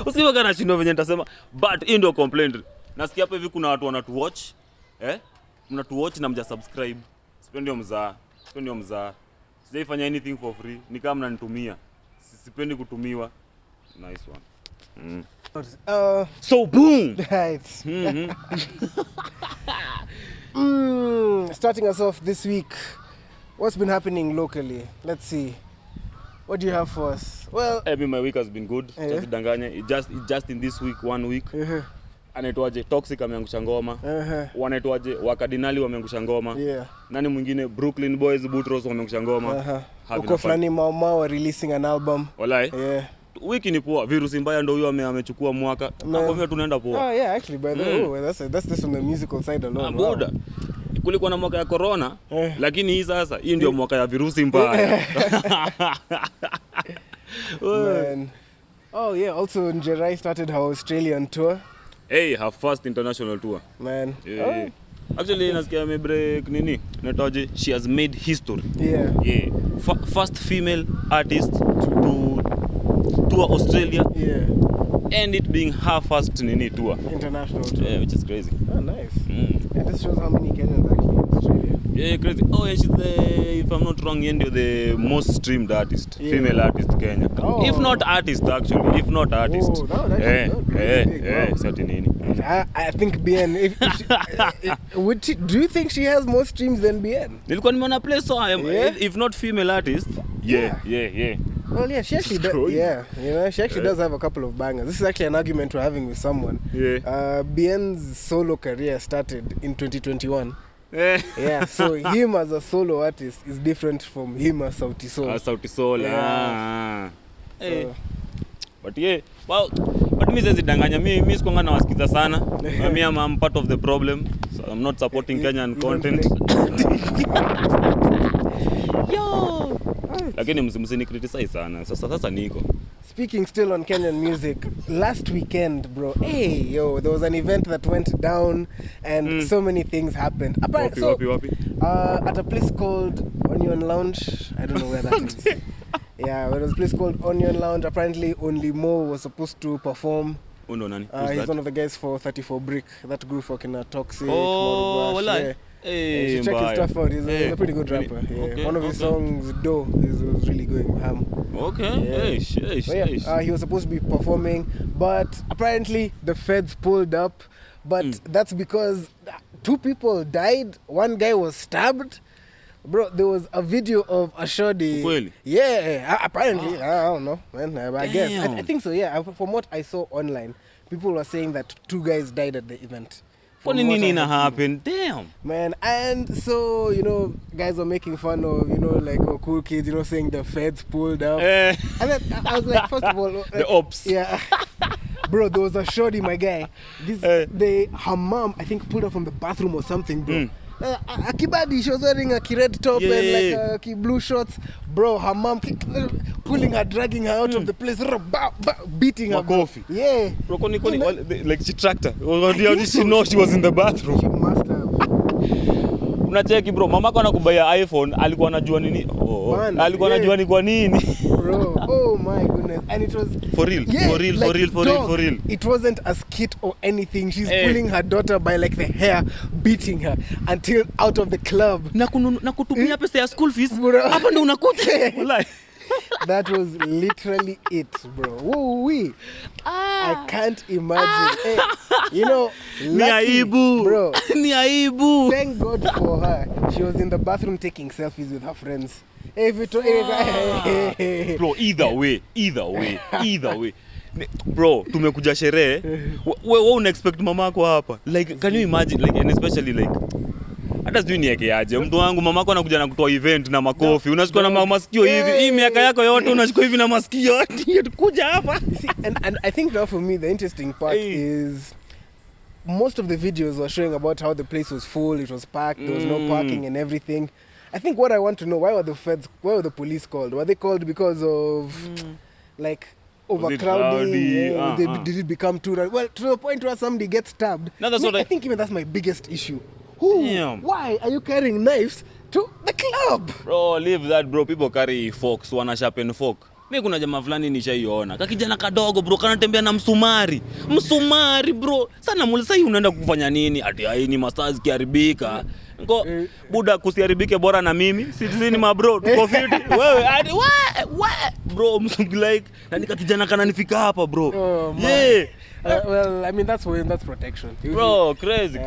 Usema kana shindo venye nitasema but hii ndio complaint. Nasikia hapa hivi kuna watu wanatuwatch. Mnatuwatch na mjasubscribe. Sipendi mzaa. Sijaifanya anything for free. Ni kama mnanitumia. Sipendi kutumiwa. Nice one. So boom. Right. Starting us off this week. What's been happening locally? Let's see. What do you have for us? Well, my week has been good. Just danganya. It just in this week, 1 week. Anaitwaje Toxic ameangusha ngoma. Wanaitwaje Wakadinali wameangusha ngoma. Nani mwingine Brooklyn Boys Bootros wameangusha ngoma. Uko flani Mama releasing an album. Walai. Wiki ni poa. Virusi mbaya ndio huyo amechukua mwaka. Nakwambia tunaenda poa. Actually by the way, that's just on the musical side alone. Boda. Kulikuwa na mwaka ya corona, lakini hii sasa hii ndio mwaka ya virusi mbaya. Man. Oh yeah, also Njerai started her Australian tour. Her first international tour. Man. Actually nasikia break nini? Natoje she has made history. First female artist to tour Australia. And it being her first tour. International tour. Which is crazy. Oh, nice. This shows how many Kenyans actually in Australia. Crazy. She's if I'm not wrong, the most streamed artist, female artist in Kenya. If not artist, actually. If not artist. Oh, no, that's certainly. I think BN. Do you think she has more streams than BN? Nilikuwa nimeona play so if not female artist. Yeah. Well, yeah, she actually does. Yeah, she actually does have a couple of bangers. This is actually an argument we're having with someone. BN's solo career started in 2021. So him as a solo artist is different from him as Sauti Sol. But me says idanganya me sikonga na wasikiza sana. I'm part of the problem. So I'm not supporting Kenyan content. Lakini msini criticize sana. Sasa niko. Speaking still on Kenyan music, last weekend, bro, there was an event that went down and so many things happened. Wapi? At a place called Onion Lounge. I don't know where that is. There was a place called Onion Lounge. Apparently only Mo was supposed to perform. Undo nani? He's one of the guys for 34 Brick, that group fucking Toxic. Hey, check his stuff out. He's a pretty good rapper. One of his songs, Do, was really going ham. He was supposed to be performing, but apparently the feds pulled up. But that's because 2 people died. 1 guy was stabbed. Bro, there was a video of a shoddy. Really? Yeah, apparently. I don't know, man. I guess. I think so, yeah. From what I saw online, people were saying that 2 guys died at the event. What happened? Damn. Man, and so, guys were making fun of, cool kids, saying the feds pulled up. And then I was like, first of all... the ops. Yeah. Bro, there was a shorty, my guy. Her mom, I think, pulled up from the bathroom or something, bro. Akibadi, she was wearing a red top and blue shorts. Bro, her mom pulling her, dragging her out of the place, beating her. Coffee. Yeah. Bro, like she tracked her. How did she know she was in the bathroom? She must have. Unacheki bro, mamako anakubaya iPhone, alikuwa anajua nini? Alikuwa anajua ni kwa nini? Bro, oh my goodness. And it was for real. It wasn't a skit or anything. She's pulling her daughter by like the hair, beating her until out of the club. Na kutumia pesa ya school fees. Hapa ndo unakuta. Wallahi. That was literally it, bro. Woo-wee. I can't imagine. Lucky, bro. Ni aibu. Thank God for her. She was in the bathroom taking selfies with her friends. Bro, either way. Bro, tumekuja sherehe. Wewe una expect mamako hapa? Like, can you imagine? Like, and especially like hata sijui nieke aje. Mtu wangu mamako anakuja na kutoa event na makofi. Unashikwa na masikio hivi. Hii miaka yako yote unashikwa hivi na masikio. Kuja hapa. And I think now for me the interesting part is most of the videos were showing about how the place was full, it was packed, there was no parking and everything. I think what I want to know, why were the police called? Were they called because of like overcrowding? Did it become too well to the point where somebody gets stabbed? I think even that's my biggest issue. Why are you carrying knives to the club? Bro, leave that, bro. People carry forks, wanna sharpen fork. Mimi kuna jamaa fulani nishaiona. Kakijana kadogo bro kanatembea na msumari. Msumari bro. Sana mulisa hii unaenda kufanya nini? Ati haini masters kiharibika. Ngo buda kusiharibike bora na mimi. Sisi ma bro tuko fit. Wewe ati we bro like na nikakijana kananifika hapa bro. Yeah. Well, I mean that's protection. Bro, crazy.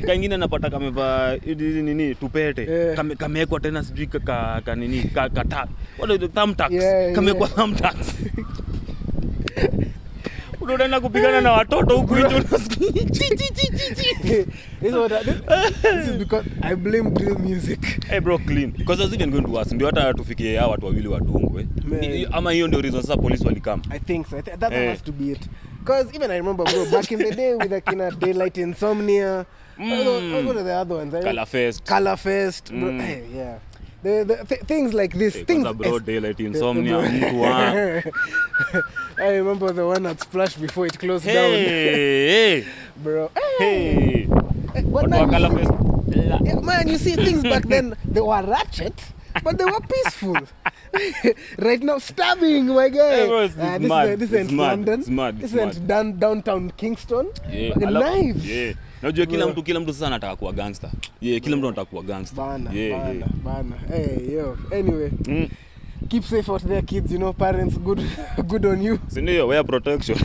Kaingine napata kameva nini tupete. Kamekwa tena sijui ka nini ka tag. What is the thumb tax? Kamekwa thumb tax. Unaenda kupigana na watoto huku nje unasikia. This is because I blame drill music. Hey bro, clean. Because as even going to us ndio hata tufikie hao watu wawili wadungwe. Ama hiyo ndio reason sasa police walikam. I think so. That has to be it. Because even I remember bro back in the day with the kina Daylight Insomnia. What are the other ones? Color Fest. Bro, yeah. The things like this, things bro, Daylight Insomnia. I remember the one at Splash before it closed down. Bro. But man, you see things back then, they were ratchet, but they were peaceful. Right now, stabbing, my guy. This is London. This is downtown Kingston. Knives. Yeah. Najua kila mtu sasa anataka kuwa gangster. Kila mtu anataka kuwa gangster. Bana. Hey, yo. Anyway. Keep safe out there kids, you know, parents good on you. Sindio, wear protection.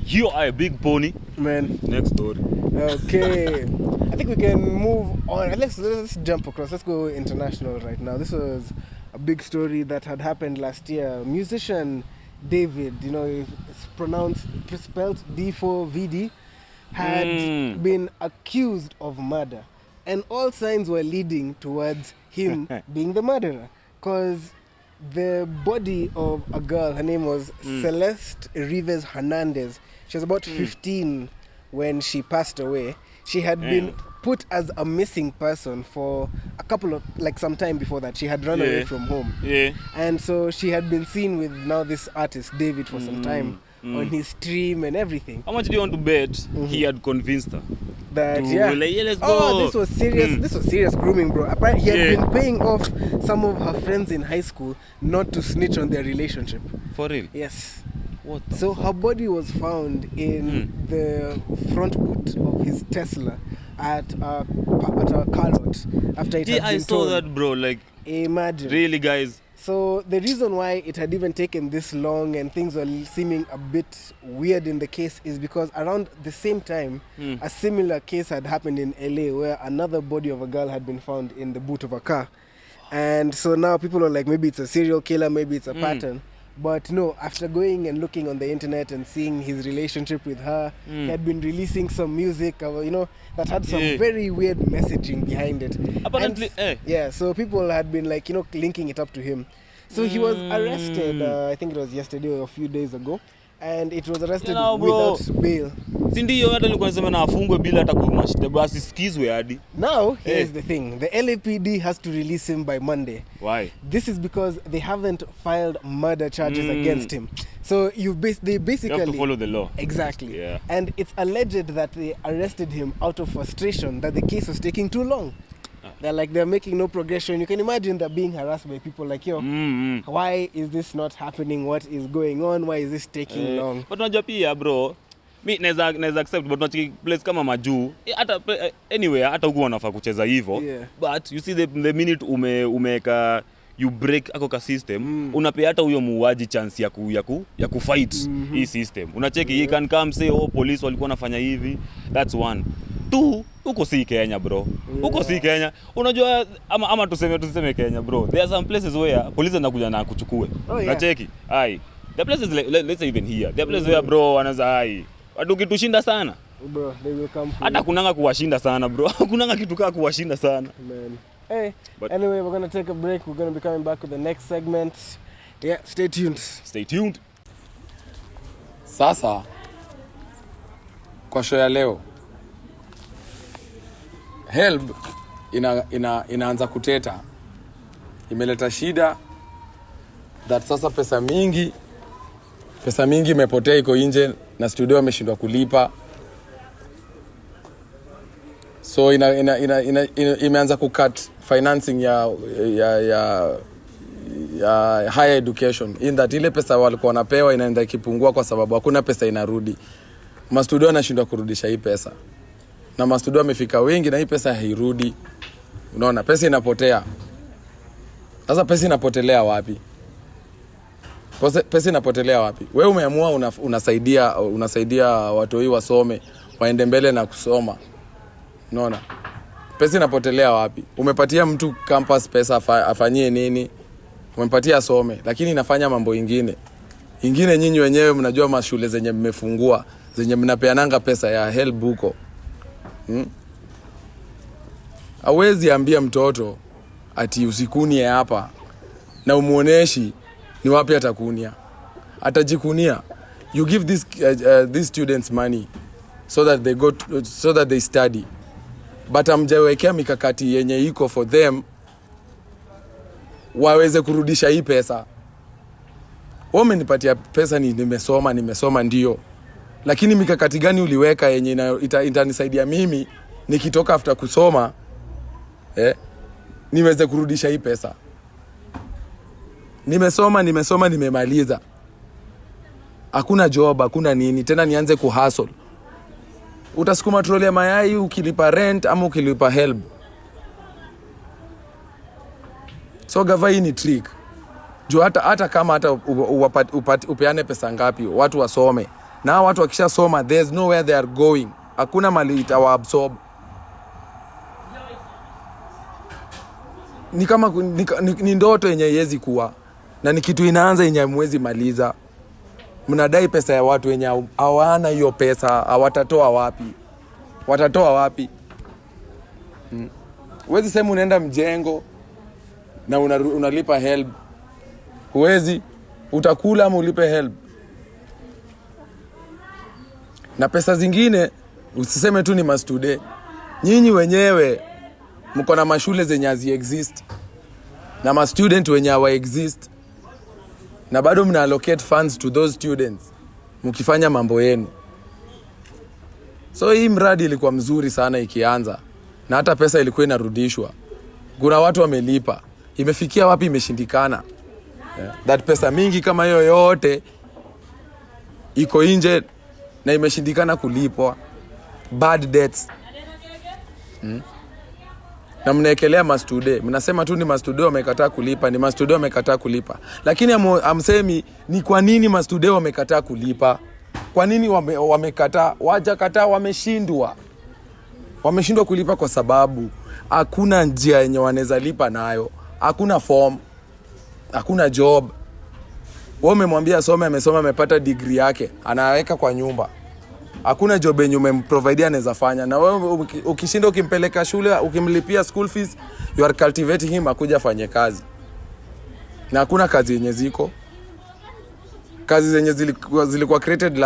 You are a big pony. Man. Next story. Okay. I think we can move on. Let's jump across. Let's go international right now. This was a big story that had happened last year. Musician David, you know, it's spelled D4VD, had been accused of murder. And all signs were leading towards him being the murderer. Because the body of a girl, her name was Celeste Rives Hernandez. She was about 15 when she passed away. She had been put as a missing person for a couple of, like some time before that. She had run away from home. And so she had been seen with now this artist, David, for some time on his stream and everything. How much do you want to bet he had convinced her? That, let's go. This was serious. This was serious grooming, bro. Apparently, he had been paying off some of her friends in high school not to snitch on their relationship. For real? Yes. What the so her body was found in the front boot of his Tesla at a car lot after it had been I saw that, bro. Like, imagine. Really, guys. So the reason why it had even taken this long and things were seeming a bit weird in the case is because around the same time, a similar case had happened in LA where another body of a girl had been found in the boot of a car. And so now people are like, maybe it's a serial killer, maybe it's a pattern. But no, after going and looking on the internet and seeing his relationship with her, he had been releasing some music, you know, that had some very weird messaging behind it. Apparently, yeah, so people had been like, you know, linking it up to him. So he was arrested, I think it was yesterday or a few days ago, and it was arrested without bail. Sindio hata nilikuwa nasema na afungwe bila hata kumashitaba asikizwe hadi. Now, here's the thing. The LAPD has to release him by Monday. Why? This is because they haven't filed murder charges against him. So they basically... You have to follow the law. Exactly. Yeah. And it's alleged that they arrested him out of frustration that the case was taking too long. They're making no progression. You can imagine they're being harassed by people like, yo, why is this not happening? What is going on? Why is this taking long? But unajua pia bro, mi naweza accept, but unachiki place kama majuu, hata anyway, hata huko wanafaa kucheza hivyo. But you see the minute umeka you break ako system, unapea hata huyo muuaji chance ya kufight hii system. Unacheki he can come say police walikuwa wanafanya hivi. That's one. Two, uko si Kenya bro. Uko si Kenya. Unajua ama tuseme Kenya bro. There are some places where police wanakuja na kuchukue. Unacheki? The places let's say even here. The places where bro wanaza watu kitushinda sana. Bro, they will come for hata kunanga kuwashinda sana bro. Kunanga kitu kaa kuwashinda sana. Man. Hey, anyway, we're going to take a break. We're going to be coming back with the next segment. Yeah, stay tuned. Stay tuned. Sasa kwa show ya leo HELB inaanza kuteta. Imeleta shida that sasa pesa mingi imepotea iko nje na studio wameshindwa kulipa. So imeanza kucut financing ya higher education, in that ile pesa walikuwa wanapewa inaenda ikipungua kwa sababu hakuna pesa inarudi. Mastudio wanashindwa kurudisha hii pesa, na mastudio wamefika wengi na hii pesa hairudi. Unaona, pesa inapotea. Sasa pesa inapotelea wapi? Pesa inapotelea wapi? Wewe umeamua unasaidia watu hii wasome, waende mbele na kusoma. Unaona? Pesa inapotelea wapi? Umepatia mtu campus pesa afanyie nini? Umempatia asome, lakini inafanya mambo ingine. Nyinyi wenyewe mnajua mashule zenye mmefungua, zenye mnapeananga pesa ya HELB huko. Hawezi ambia mtoto ati usikunie hapa na umuoneshi ni wapi atakunia. Atajikunia. You give these students money so that they study. But amjawekea mikakati yenye iko for them waweze kurudisha hii pesa. Wao umenipatia pesa, nimesoma ndio. Lakini mikakati gani uliweka yenye itanisaidia mimi nikitoka after kusoma niweze kurudisha hii pesa? Nimesoma nimemaliza. Hakuna job, hakuna nini, tena nianze kuhustle. Utasukuma troli ya mayai ukilipa rent ama ukilipa HELB. So gava hii ni trick. Juu hata kama upeane pesa ngapi, watu wasome. Na watu wakisha soma, there's nowhere they are going. Hakuna mali itawaabsorb. Ni kama ni ndoto yenye haiwezi kuwa. Na ni kitu inaanza yenye hamwezi maliza. Mnadai pesa ya watu wenye hawana hiyo pesa, watatoa wapi? Huwezi sema unaenda mjengo na unalipa HELB. Huwezi, utakula ama ulipe HELB. Na pesa zingine usiseme tu ni mastude. Nyinyi wenyewe mko na mashule zenye hazi exist na ma student wenye hawa exist, na bado mna allocate funds to those students mkifanya mambo yenu. So hii mradi ilikuwa mzuri sana ikianza, na hata pesa ilikuwa inarudishwa. Kuna watu wamelipa. Imefikia wapi? Imeshindikana. That pesa mingi kama hiyo yote iko nje na imeshindikana kulipwa. Bad debts. Na mnaekelea mastude. Mnasema tu ni mastude wamekataa kulipa, ni mastude wamekataa kulipa. Lakini amsemi ni kwa nini mastude wamekataa kulipa? Kwa nini wamekataa? Wajakataa, wameshindwa. Wameshindwa kulipa kwa sababu hakuna njia yenye wanaweza lipa nayo. Hakuna form, hakuna job. Wewe umemwambia asome, amesoma, amepata degree yake, anaweka kwa nyumba. Hakuna job yenye umemprovidea anaweza fanya. Na wewe ukishinda ukimpeleka shule, ukimlipia school fees, you are cultivating him akuja afanye kazi. Na hakuna kazi yenye ziko. Kazi zenye zilikuwa created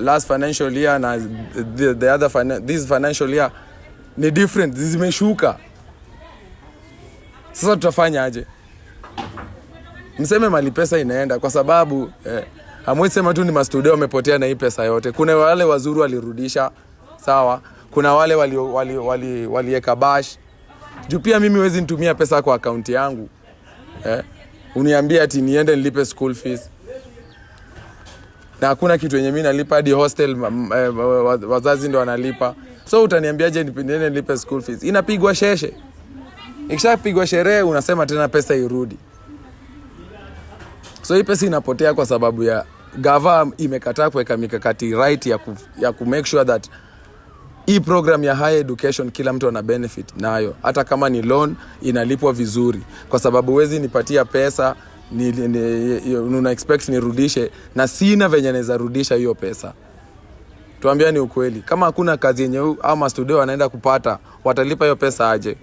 last financial year na the other this financial year ni different, zimeshuka. Sasa tutafanya aje? Mseme mali pesa inaenda kwa sababu hamwezi sema tu ni mastudio wamepotea na hii pesa yote. Kuna wale wazuru walirudisha, sawa. Kuna wale walieka bash. Juu pia mimi huwezi nitumia pesa kwa account yangu. Uniambia ati niende nilipe school fees. Na hakuna kitu yenye mimi nalipa, hadi hostel wazazi ndo wanalipa. So utaniambiaje niende nilipe school fees? Inapigwa sheshe. Ikishapigwa sherehe unasema tena pesa irudi. So hii pesa inapotea kwa sababu ya gava imekataa kuweka mikakati right ya ku make sure that hii program ya higher education kila mtu ana benefit nayo. Hata kama ni loan inalipwa vizuri, kwa sababu huwezi nipatia pesa una expect nirudishe na sina venye naweza rudisha hiyo pesa. Tuambiane ukweli. Kama hakuna kazi yenye ama studio wanaenda kupata, watalipa hiyo pesa aje?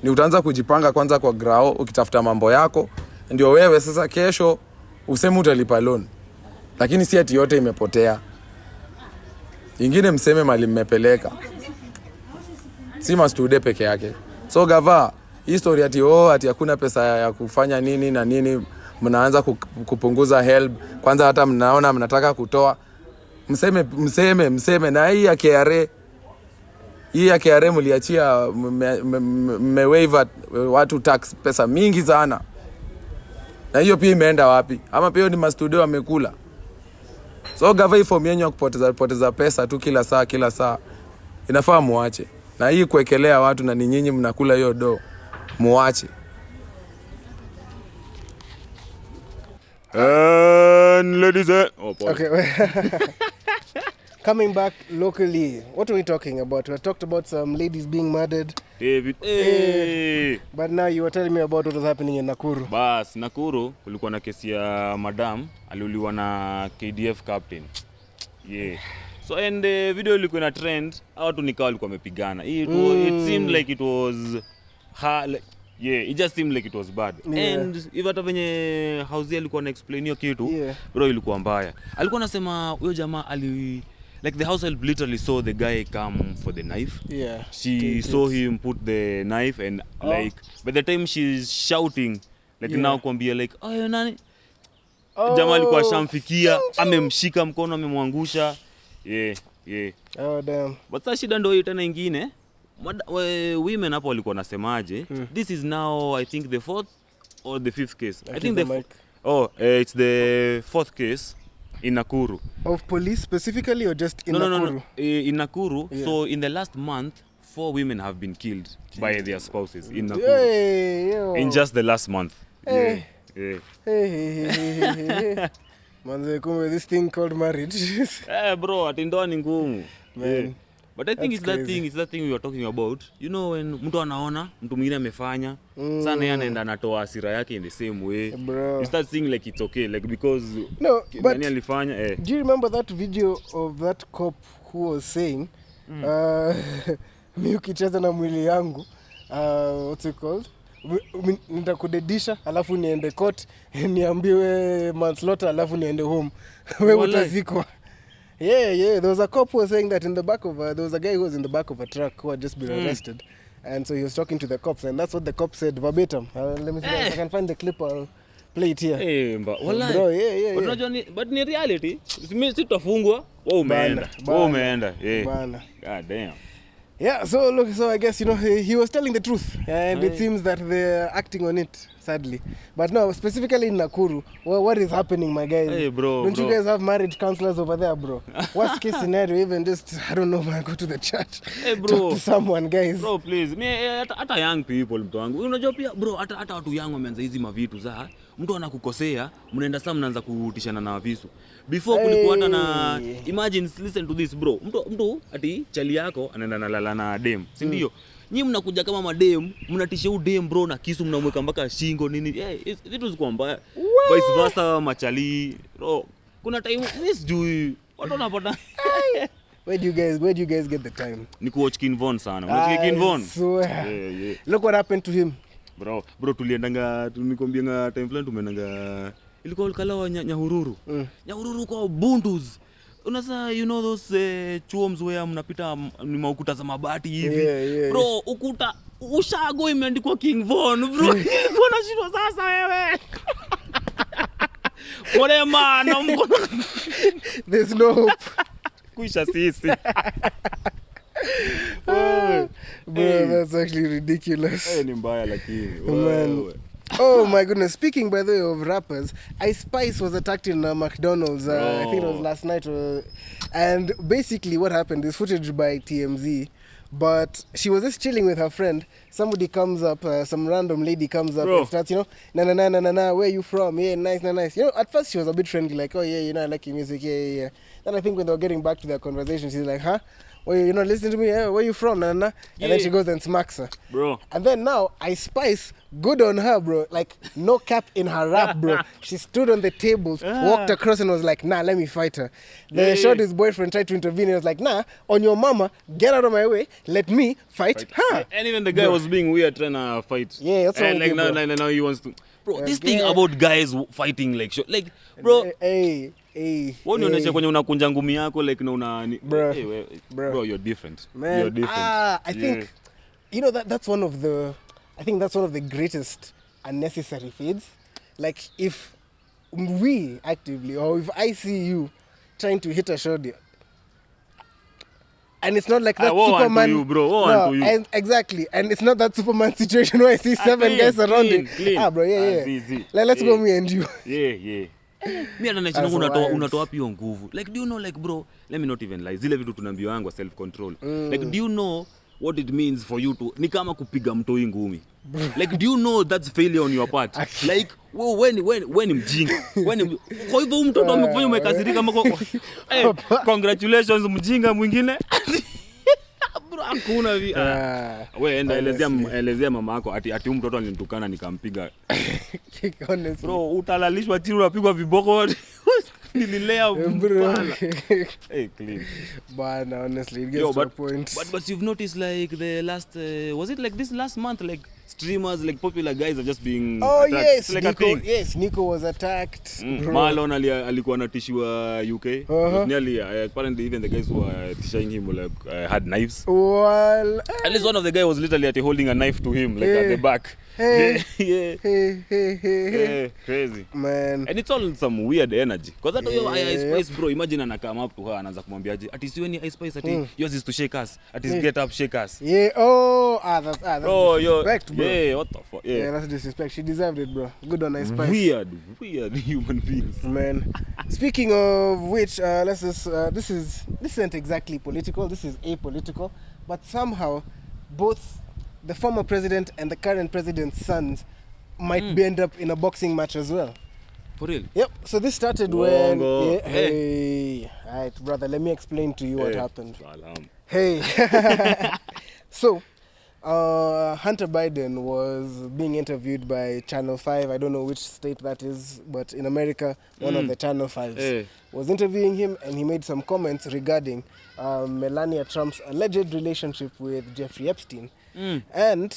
Ni utaanza kujipanga kwanza kwa grao ukitafuta mambo yako, ndio wewe sasa kesho useme utalipa loan. Lakini si ati yote imepotea. Ingine mseme mali mmepeleka. Si mastude peke yake. So gava, history ati hakuna pesa ya kufanya nini na nini, mnaanza kupunguza HELB. Kwanza hata mnaona mnataka kutoa. Mseme na hii ya KRA. Hii ya KRA mliachia mmewaiver watu tax pesa mingi sana. Na hiyo pia imeenda wapi? Ama pia ni mastudio wamekula. So gava hii form yenyu kupoteza pesa tu kila saa. Inafaa muache. Na hii kuekelea watu na ni nyinyi mnakula hiyo do. Muache. And ladies okay. Coming back locally, what are we talking about? We talked about some ladies being murdered. David. But now you were telling me about what was happening in Nakuru. Bas, Nakuru kulikuwa na kesi ya madam aliuliwa na KDF captain. Yeah. So and the video ilikuwa na trend, watu nikao walikuwa wamepigana. It seemed like it was it just seemed like it was bad. Yeah. And if hata venye House alikuwa na explain hiyo kitu, bro ilikuwa mbaya. Alikuwa anasema huyo jamaa like the house help literally saw the guy come for the knife. Yeah. She saw him put the knife and like by the time she's shouting like now kwambia like ayo nani? Jamaa alikuwa shamfikia, amemshika mkono, amemwangusha. Yeah. Oh damn. But sasa shida ndio tena nyingine. Women hapo walikuwa nasemaje? This is now I think the 4th or the 5th case. I think it's the 4th case in Nakuru. Of police specifically or just in Nakuru? No. In Nakuru. Yeah. So in the last month, 4 women have been killed by their spouses in Nakuru. Hey, in just the last month. Hey. Yeah. Hey. Manze kumbe this thing called marriage. Bro, ati ndoa ni ngumu. Man. But I think it's that thing we were talking about. You know when mtu anaona mtu mwingine amefanya sana yeye anaenda anatoa hasira yake in the same way. Bro. You start seeing like it's okay like because nani alifanya Do you remember that video of that cop who was saying mimi ukicheza na mwili yangu what's it called? Nitakudedisha alafu niende court niambiwe manslaughter alafu niende home. Wewe utazikwa. Yeah. There was a cop who was saying that in the back of there was a guy who was in the back of a truck who had just been arrested, and so he was talking to the cops, and that's what the cop said verbatim. Let me see if I can find the clip. I'll play it here. Bro, yeah. But in reality, mimi sitafungwa. Wewe umeenda. Bana. God damn. Yeah, so I guess he was telling the truth, and it seems that they're acting on it, sadly. But no, specifically in Nakuru, what is happening, my guys? Hey, bro. Don't you guys have marriage counselors over there, bro? Worst case scenario, even just I don't know, man, go to the church. Hey, bro. Talk to someone, guys. Bro, please. Hata young people mtu wangu. Unajua pia bro, hata watu young wameanza hizi mavitu za mtu anakukosea, mnaenda saa mnaanza kutishana na visu. Before kulikuwa hata na imagine, listen to this bro. Mtu ati chali yako anaenda nalala na dem, si ndio? Nyinyi mnakuja kama madem, mnatisha u dem bro na kisu mnamweka mpaka shingo nini. Vitu ziko mbaya. Vice versa machali. Bro, kuna time sijui watu wanapata. Where do you guys get the time? Ni kuwatch King Von sana. Unasikia King Von? Yeah. Look what happened to him. Bro tuliendanga tunikwambianga time fulani tumenanga ilikuwa kalawa Nyahururu. Nyahururu kwa Bundus. Unasa those chuoms where mnapita ni maukuta za mabati hivi. Yeah. Bro ukuta ushago imeandikwa King Von bro. Kuna shida sasa wewe. Pole mana mkono. There's no hope. Kuisha sisi. Bro, that's actually ridiculous. Ni mbaya lakini. Man. Oh my goodness. Speaking by the way of rappers, Ice Spice was attacked in McDonald's. I think it was last night. And basically what happened is footage by TMZ. But she was just chilling with her friend. Somebody comes up, some random lady comes up and starts, na, where are you from? Yeah, nice. At first she was a bit friendly, like, oh yeah, I like your music, yeah. Then I think when they were getting back to their conversation, she's like, huh? Well, you're not listening to me? Yeah, where you from, Nana? And then she goes and smacks her. Bro. And then now, Ice Spice, good on her, bro. Like, no cap in her rap, bro. She stood on the tables, walked across and was like, nah, let me fight her. Then showed his boyfriend, tried to intervene. He was like, nah, on your mama, get out of my way, let me fight her. And even the guy was being weird trying to fight. Yeah, that's what now he wants to... Bro, this thing about guys fighting, like, bro... Hey. Woni unache kwenye unakunja ngumi yako like na una bro, you're different. Man, you're different. I think that's one of the greatest unnecessary feeds. Like if we actively or if I see you trying to hit a shot, And it's not like that woe unto Superman. you, bro. Woe No, unto you. and exactly. And it's not that Superman situation where I see 7 guys around it. Bro, yeah. Easy. Let's go me and you. Yeah. Mi hata That's nachingu wild. unatoa wapi hiyo nguvu. Like, do you know, like, bro, let me not even lie. Zile vitu tunaambiwa yangu self control. Like, do you know what it means for you to ni kama kupiga mtoi ngumi? Like, do you know that's failure on your part? Like, when mjinga. Kwa hivyo mtoto amekufanya umekasirika mako. Hey, congratulations mjinga mwingine. Bro, hakuna vi. Wewe enda elezea mama yako ati mtoto alinitukana nikampiga. Bro, utalalishwa chini unapigwa viboko. Nililea mpala. Hey, clean. But honestly, it gets to a point. But you've noticed like the last was it like this last month, like streamers, like popular guys are just being attacked. Yes, like Nico, a thing. yes, Nico was attacked. Marlon alikuwa anatishiwa UK. Nearly apparently even the guys who were tishing him like had knives. Well, at least one of the guys was literally holding a knife to him like at the back. Hey. Crazy. Man. And it's all some weird energy. Because that Ice Spice bro, imagine ana come up to her anaanza kumwambiaje ati siwe ni Ice Spice ati yours is to shake us, ati get up shake us. Yeah, that's disrespect, bro. Yeah, what the fuck? Yeah, that's disrespect. She deserved it, bro. Good on Ice Spice. Weird human beings. Man. Speaking of which, let's just this isn't exactly political, this is apolitical, but somehow both the former president and the current president's sons might end up in a boxing match as well. For real? Yep. So this started when... Hey. Alright, brother, let me explain to you what happened. Hey. So, Hunter Biden was being interviewed by Channel 5. I don't know which state that is, but in America, one of the Channel 5s was interviewing him, and he made some comments regarding Melania Trump's alleged relationship with Jeffrey Epstein. And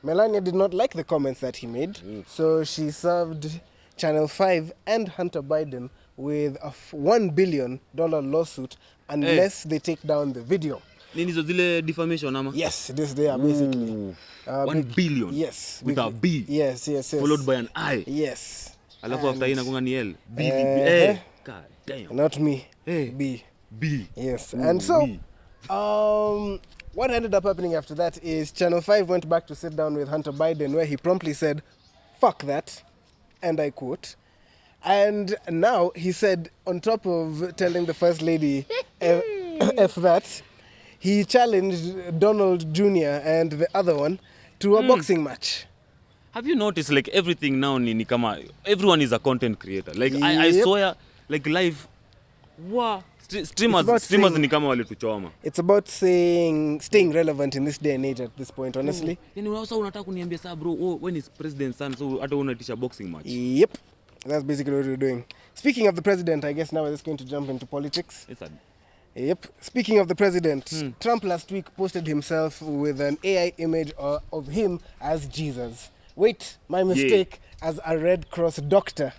Melania did not like the comments that he made, so she served Channel 5 and Hunter Biden with a $1 billion lawsuit unless they take down the video. Nini hizo zile defamation ama? Yes, this they are basically. 1 billion? Yes. With a B? Yes. Followed by an I? Yes. Alafu after ina kunga ni L? B. God damn. Not me. B. Yes. And so, what ended up happening after that is Channel 5 went back to sit down with Hunter Biden, where he promptly said, "Fuck that," and I quote. And now he said, on top of telling the First Lady F that, he challenged Donald Jr. and the other one to a boxing match. Have you noticed like everything now ni kama everyone is a content creator. Like I swear like live streamers ni kama walituchoma. It's about staying relevant in this day and age at this point, honestly. Yani unataka kuniambia saa bro, when is president son so hata unatisha boxing match. Yep. That's basically what we're doing. Speaking of the president, I guess now we're just going to jump into politics. Yep. Speaking of the president, Trump last week posted himself with an AI image of him as Jesus. Wait, my mistake, as a Red Cross doctor.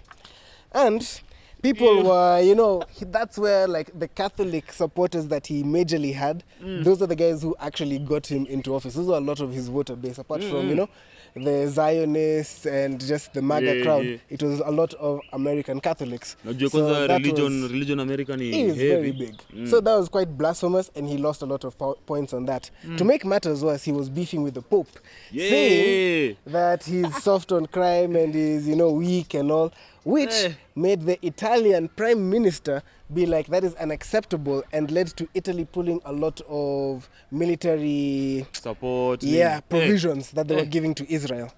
And people were, that's where like the Catholic supporters that he majorly had, those are the guys who actually got him into office. Those are a lot of his voter base, apart from, the Zionists and just the MAGA crowd. It was a lot of American Catholics. So religion American is very big. So that was quite blasphemous, and he lost a lot of points on that. To make matters worse, he was beefing with the Pope, saying that he's soft on crime and is, weak and all, which made the Italian Prime Minister be like, that is unacceptable, and led to Italy pulling a lot of military support, provisions that they were giving to Israel.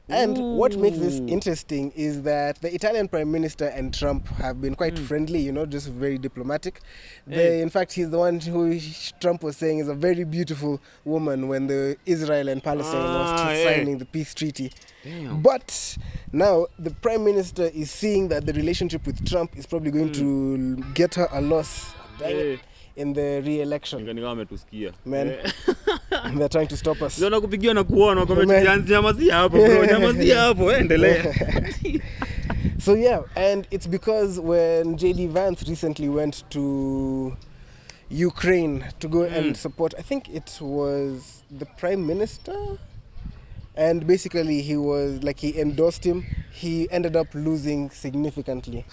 And what makes this interesting is that the Italian Prime Minister and Trump have been quite friendly, just very diplomatic. In fact, he's the one who Trump was saying is a very beautiful woman when the Israel and Palestine was signing the peace treaty. Damn. But now the Prime Minister is seeing that the relationship with Trump is probably going to get her a loss in the re-election. Man, they're trying to stop us. Kupigia na kuona nyamazia hapo bro, nyamazia hapo, endelea. So and it's because when JD Vance recently went to Ukraine to go and support, I think it was the Prime Minister, and basically he endorsed him, he ended up losing significantly.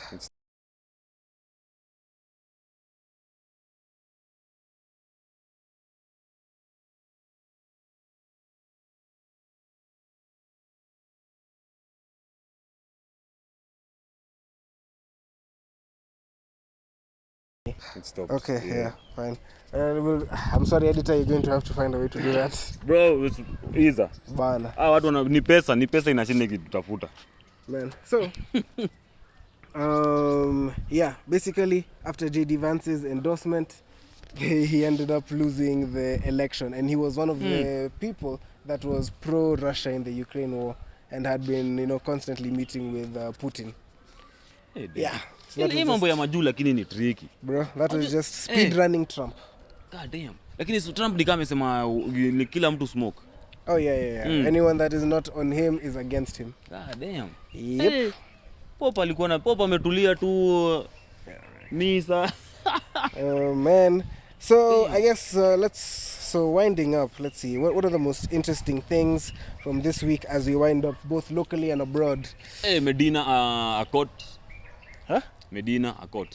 It stopped. Okay, yeah, fine. I'm sorry, editor, you're going to have to find a way to do that. Bro, it's easy. Bana. Watu ni pesa inashinda kitafuta. Man. So, yeah, basically, after J.D. Vance's endorsement, he ended up losing the election. And he was one of the people that was pro-Russia in the Ukraine war and had been, constantly meeting with Putin. Hey, yeah. So ile mambo ya majuu lakini ni tricky. Bro, that was just speed running Trump. God damn. Lakini Trump ni kama amesema ni kila mtu smoke. Oh yeah. Anyone that is not on him is against him. God damn. Yep. Hey, Popa ametulia tu misa. Man. So I guess winding up, let's see. What are the most interesting things from this week as we wind up both locally and abroad? Hey, Medina Accord. Huh? Medina Accord.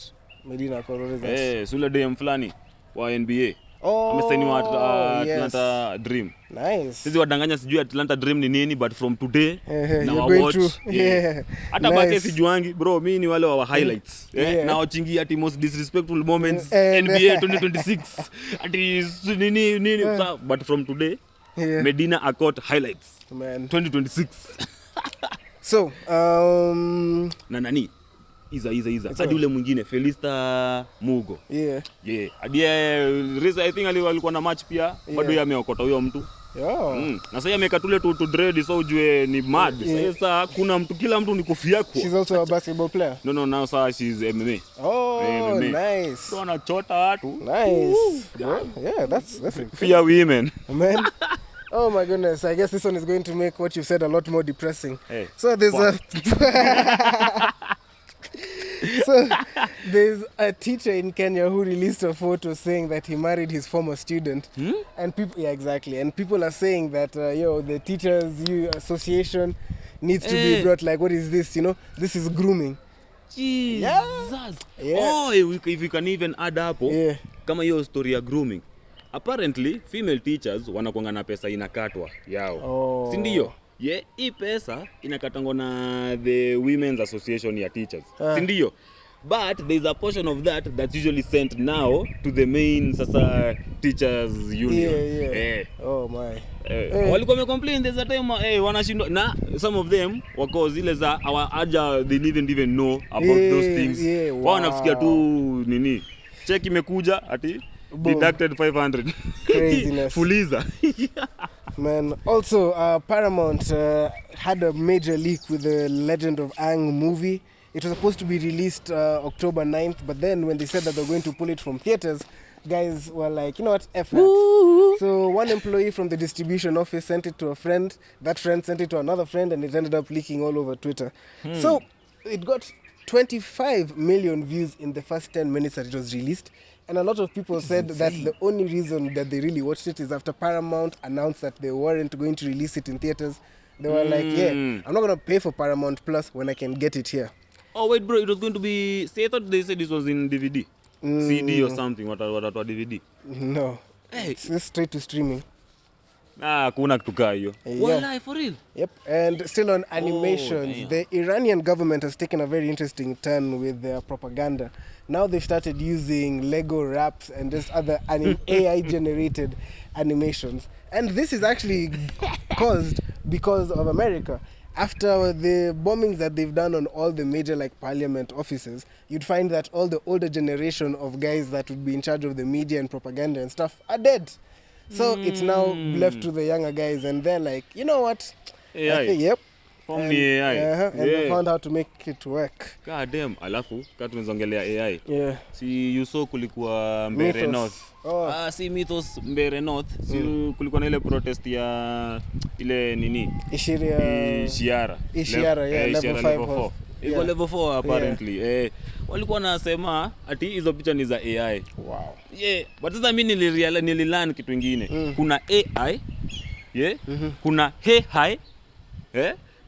Medina Accord, what is that? Hey, sule DM fulani wa NBA. Oh, amesainiwa Atlanta Dream. Nice. Sisi wadanganya sijui Atlanta Dream ni nini, but from today na watch. Yeah. Hata Nice. bake sijuangi bro, mimi ni wale wa highlights. Na watchingi ati most disrespectful moments NBA 2026. Ati nini but from today Medina Accord highlights. Man. 2026. So, na nani? Iza. Hadi ule mwingine Felista Mugo. Yeah. Hadi I think alikuwa na match pia, bado yeye ameokota huyo mtu. Yeah. Na sasa ameka tule to dread, so ujue ni mad. Sasa kuna mtu, kila mtu ni kofia yako. She's also a basketball player. No, now sasa she's MMA. Oh, MMA. nice. So anachota watu. Nice. Yeah, that's Fear women. Man. Oh my goodness, I guess this one is going to make what you said a lot more depressing. Hey, so there's a teacher in Kenya who released a photo saying that he married his former student. And people, exactly. And people are saying that, the Teachers Association needs to be brought, like, what is this, This is grooming. Jesus. Yeah. Oh, if you can even add up, kama hiyo story ya grooming. Apparently, female teachers wanakuanga na pesa inakatwa yao. Oh. Si ndio? Hii pesa inakatangwa na the Women's Association ya teachers. Si ndio? But there is a portion of that's usually sent now to the main teachers union. Yeah. Oh my. Walikuwa wamecomplain there's a time wanashindwa na some of them wako zile za hawaja, they didn't even know about those things. Wow. Wao wanafikia tu nini? Check imekuja ati deducted 500. Craziness. Fuliza. Man, also Paramount had a major leak with the Legend of Aang movie. It was supposed to be released October 9th, but then when they said that they're going to pull it from theaters, guys were like, you know what, F that. So one employee from the distribution office sent it to a friend, that friend sent it to another friend, and it ended up leaking all over Twitter. So it got 25 million views in the first 10 minutes that it was released. And a lot of people said that the only reason that they really watched it is after Paramount announced that they weren't going to release it in theaters. They were like, I'm not going to pay for Paramount Plus when I can get it here. Oh, wait, bro, it was going to be... See, I thought they said this was in DVD. CD or something, what DVD? No. Hey. It's straight to streaming. Kuna kutukaa hiyo. Walai, for real? Yep. And still on animations, the Iranian government has taken a very interesting turn with their propaganda. Now they've started using Lego raps and just other AI-generated animations. And this is actually caused because of America. After the bombings that they've done on all the major parliament offices, you'd find that all the older generation of guys that would be in charge of the media and propaganda and stuff are dead. So it's now left to the younger guys, and they're like, you know what? AI. I think, yep. From the AI. And they found how to make it work. God damn. Alafu, kama tunazongelea AI. Yeah. Si Yuso kulikuwa Mbere North. Oh. Si Mythos Mbere North. Si kulikuwa na ile protest ya ile nini? Ishiara. Level 5. Iko level 4 apparently. Walikuwa nasema ati hizo picha ni za AI. Wow. But sasa mimi nililearn kitu kingine. Kuna AI. Kuna AI.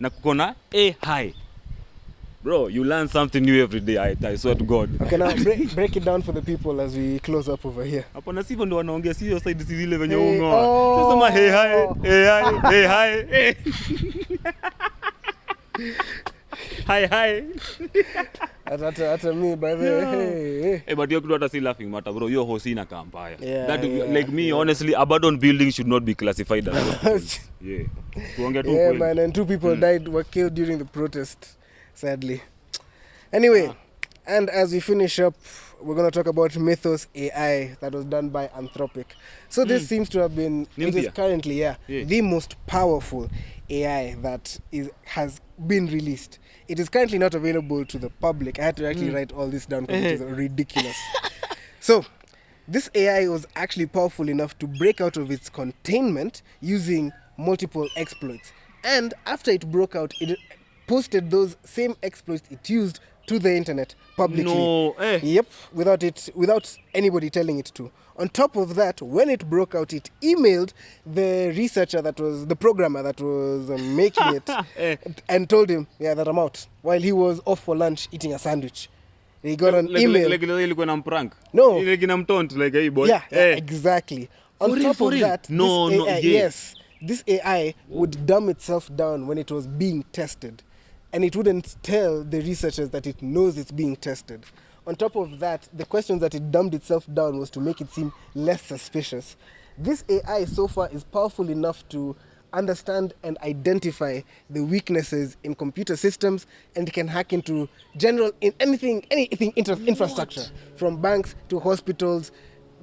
Na kuna AI. Bro, you learn something new every day, I swear to God. Okay, now break it down for the people as we close up over here. Hapo na sivyo ndo wanaongea sio side zile venye ungoa. Sasa AI. Hi. Hata me by the way. Hey, but you're not still laughing matter, bro. You're hosting a campfire. Yeah, That yeah, like me, honestly, abandoned buildings should not be classified as yeah. Yeah, man, and 2 people were killed during the protest, sadly. Anyway, and as we finish up, we're going to talk about Mythos AI that was done by Anthropic. So this seems to have been, it is currently, the most powerful AI that has been released. It is currently not available to the public. I had to actually write all this down because it is ridiculous. So, this AI was actually powerful enough to break out of its containment using multiple exploits. And after it broke out, it posted those same exploits it used to the internet publicly. No, Yep, without anybody telling it to. On top of that, when it broke out, it emailed the researcher the programmer that was making it and told him, that I'm out, while he was off for lunch eating a sandwich. He got an email. Like ilikuwa na prank. No. Like inamtaunt like hey boy. Yeah, exactly. On top of that, this AI would dumb itself down when it was being tested. And it wouldn't tell the researchers that it knows it's being tested. On top of that, the questions that it dumbed itself down was to make it seem less suspicious. This AI so far is powerful enough to understand and identify the weaknesses in computer systems, and it can hack into anything infrastructure, from banks to hospitals,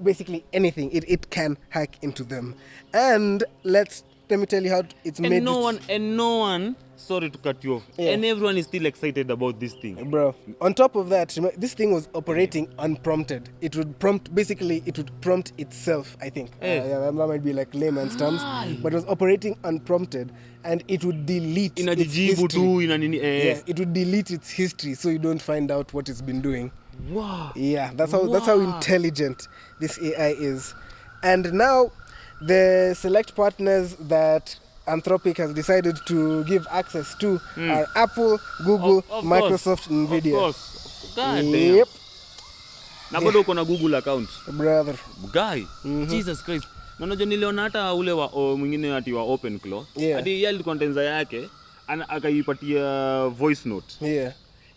basically anything. It can hack into them. And let me tell you how it's made. No one, sorry to cut you off, and everyone is still excited about this thing. Bro, on top of that, this thing was operating unprompted. It would prompt itself, I think. That might be like layman's terms, but it was operating unprompted, and it would delete its history. It would delete its history so you don't find out what it's been doing. Wow. Yeah, that's how intelligent this AI is. And now the select partners that Anthropic has decided to give access to are Apple, Google, Microsoft, and Nvidia. Of course. God damn. Yep. Na bado uko na Google account. Brother. Guy. Jesus Christ. Na unajua niliona hata ule mwingine ati wa OpenClaw. Hadi yeye alikuwa content yake akaipatia voice note. Yeah.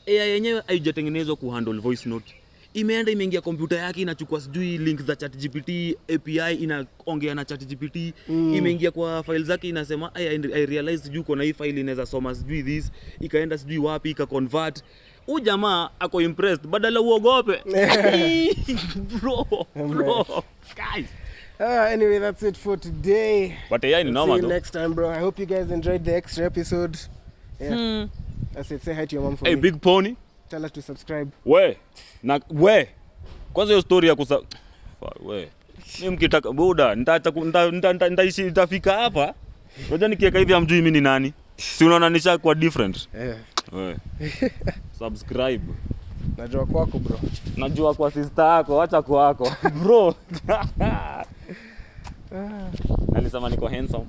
AI yenyewe haijatengenezwa kuhandle voice note. Imeingia kompyuta yake, inachukua sijui link za ChatGPT API, inaongea na ChatGPT. Imeingia kwa file zake, inasema I realize sijui uko na hii file inaweza soma sijui this, ikaenda sijui wapi ika-convert. Huyu jamaa ako impressed badala uogope. Bro. Guys. Anyway, that's it for today. But AI ni normal. See you next time, bro. I hope you guys enjoyed the extra episode. Yeah. That's it. Say hi to your mom for me. Hey, Big Pony. Tell her to subscribe. Kwanza hiyo story ya mimi mkitaka buda nitafika hapa. Ngoja nikiweka hivi amjui mimi ni nani. Si unaona nisha kwa different. Subscribe. Najua kwako bro. Najua kwa sister yako, acha kwako. Bro. Alisema niko handsome.